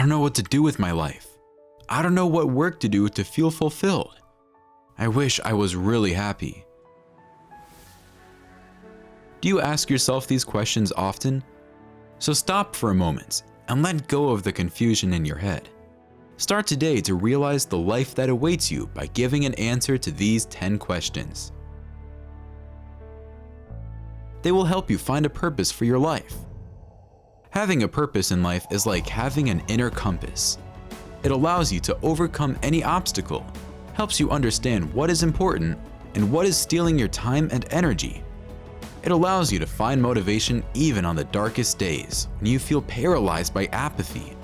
don't know what to do with my life. I don't know what work to do to feel fulfilled. I wish I was really happy. Do you ask yourself these questions often? So stop for a moment and let go of the confusion in your head. Start today to realize the life that awaits you by giving an answer to these 10 questions. They will help you find a purpose for your life. Having a purpose in life is like having an inner compass. It allows you to overcome any obstacle, helps you understand what is important and what is stealing your time and energy. It allows you to find motivation even on the darkest days when you feel paralyzed by apathy.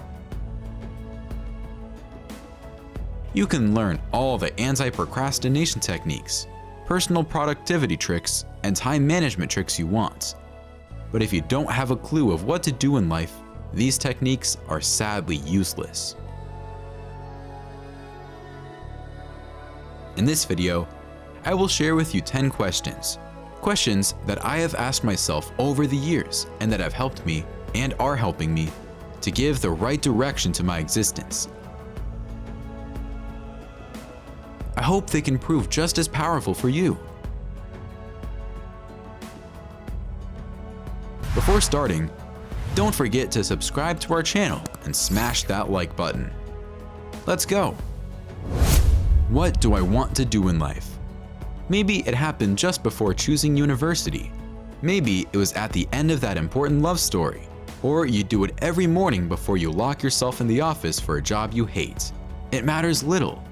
You can learn all the anti-procrastination techniques, personal productivity tricks, and time management tricks you want. But if you don't have a clue of what to do in life, these techniques are sadly useless. In this video, I will share with you 10 questions that I have asked myself over the years and that have helped me and are helping me to give the right direction to my existence. I hope they can prove just as powerful for you. Before starting, don't forget to subscribe to our channel and smash that like button. Let's go. What do I want to do in life? Maybe it happened just before choosing university. Maybe it was at the end of that important love story. Or you do it every morning before you lock yourself in the office for a job you hate. It matters little.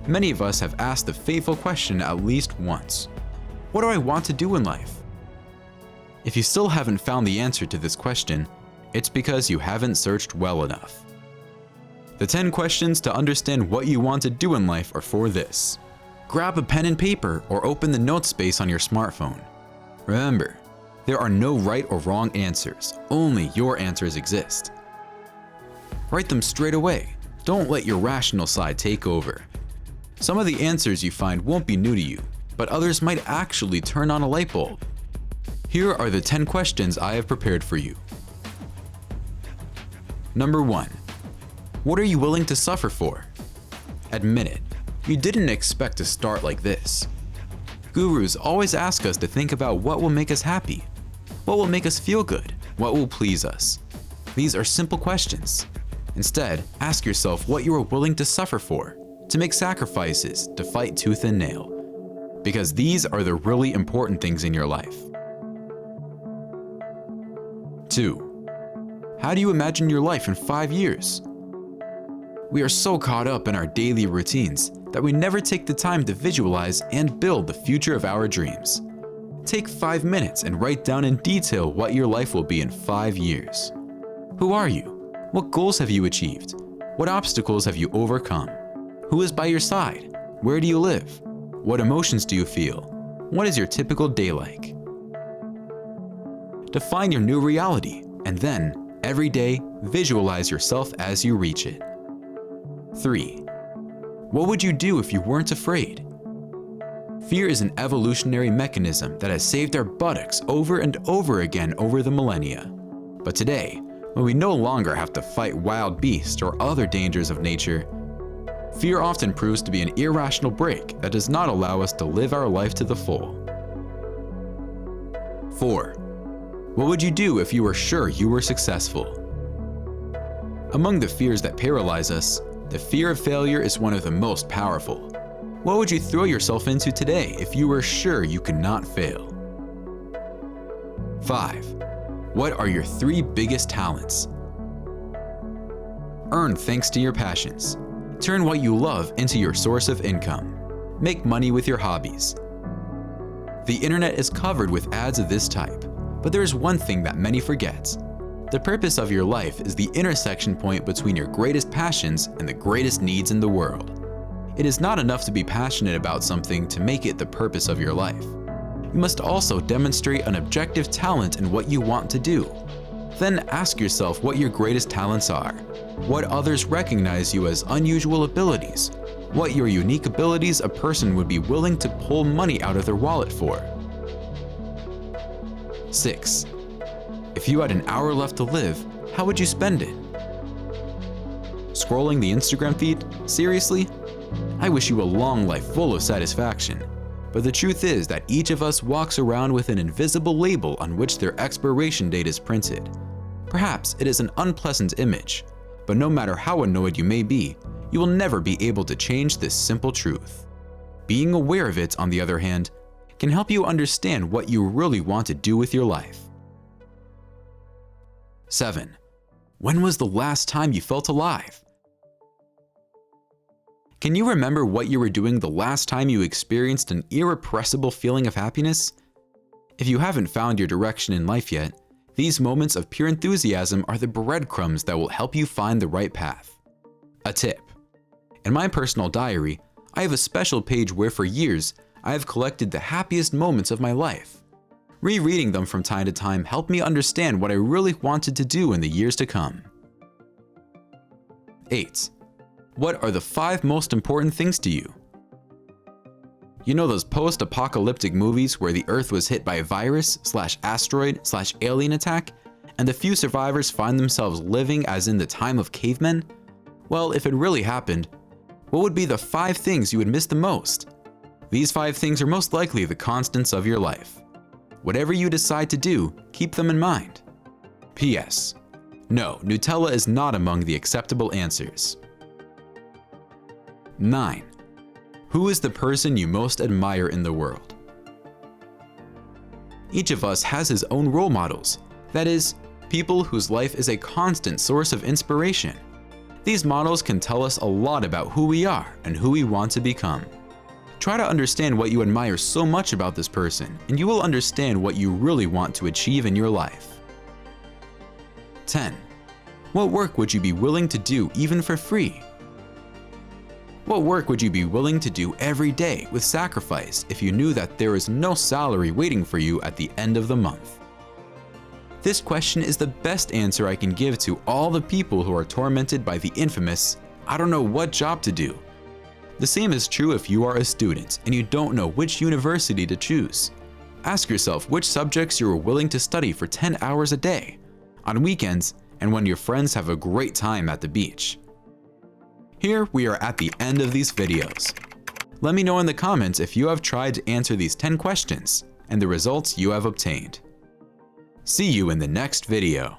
Many of us have asked the fateful question at least once. What do I want to do in life? If you still haven't found the answer to this question, it's because you haven't searched well enough. The 10 questions to understand what you want to do in life are for this. Grab a pen and paper or open the notes space on your smartphone. Remember, there are no right or wrong answers, only your answers exist. Write them straight away. Don't let your rational side take over. Some of the answers you find won't be new to you, but others might actually turn on a light bulb. Here are the 10 questions I have prepared for you. Number 1. What are you willing to suffer for? Admit it, you didn't expect to start like this. Gurus always ask us to think about what will make us happy, what will make us feel good, what will please us. These are simple questions. Instead, ask yourself what you are willing to suffer for, to make sacrifices, to fight tooth and nail. Because these are the really important things in your life. 2. How do you imagine your life in 5 years? We are so caught up in our daily routines that we never take the time to visualize and build the future of our dreams. Take 5 minutes and write down in detail what your life will be in 5 years. Who are you? What goals have you achieved? What obstacles have you overcome? Who is by your side? Where do you live? What emotions do you feel? What is your typical day like? Define your new reality, and then, every day, visualize yourself as you reach it. 3. What would you do if you weren't afraid? Fear is an evolutionary mechanism that has saved our buttocks over and over again over the millennia. But today, when we no longer have to fight wild beasts or other dangers of nature, fear often proves to be an irrational brake that does not allow us to live our life to the full. 4. What would you do if you were sure you were successful? Among the fears that paralyze us, the fear of failure is one of the most powerful. What would you throw yourself into today if you were sure you could not fail? 5. What are your 3 biggest talents? Earn thanks to your passions. Turn what you love into your source of income. Make money with your hobbies. The internet is covered with ads of this type, but there is one thing that many forget. The purpose of your life is the intersection point between your greatest passions and the greatest needs in the world. It is not enough to be passionate about something to make it the purpose of your life. You must also demonstrate an objective talent in what you want to do. Then ask yourself what your greatest talents are, what others recognize you as unusual abilities, what your unique abilities a person would be willing to pull money out of their wallet for. 6. If you had an hour left to live, how would you spend it? scrolling the Instagram feed? Seriously? I wish you a long life full of satisfaction. But the truth is that each of us walks around with an invisible label on which their expiration date is printed. Perhaps it is an unpleasant image, but no matter how annoyed you may be, you will never be able to change this simple truth. Being aware of it, on the other hand, can help you understand what you really want to do with your life. 7. When was the last time you felt alive? Can you remember what you were doing the last time you experienced an irrepressible feeling of happiness? If you haven't found your direction in life yet, these moments of pure enthusiasm are the breadcrumbs that will help you find the right path. A tip: in my personal diary, I have a special page where for years I have collected the happiest moments of my life. Rereading them from time to time helped me understand what I really wanted to do in the years to come. 8. What are the 5 most important things to you? You know those post-apocalyptic movies where the Earth was hit by a virus/asteroid/alien attack, and the few survivors find themselves living as in the time of cavemen? Well, if it really happened, what would be the 5 things you would miss the most? These 5 things are most likely the constants of your life. Whatever you decide to do, keep them in mind. P.S. No, Nutella is not among the acceptable answers. 9. Who is the person you most admire in the world? Each of us has his own role models, that is, people whose life is a constant source of inspiration. These models can tell us a lot about who we are and who we want to become. Try to understand what you admire so much about this person, and you will understand what you really want to achieve in your life. 10. What work would you be willing to do even for free? What work would you be willing to do every day with sacrifice if you knew that there is no salary waiting for you at the end of the month? This question is the best answer I can give to all the people who are tormented by the infamous, "I don't know what job to do." The same is true if you are a student and you don't know which university to choose. Ask yourself which subjects you are willing to study for 10 hours a day, on weekends, and when your friends have a great time at the beach. Here we are at the end of these videos. Let me know in the comments if you have tried to answer these 10 questions and the results you have obtained. See you in the next video.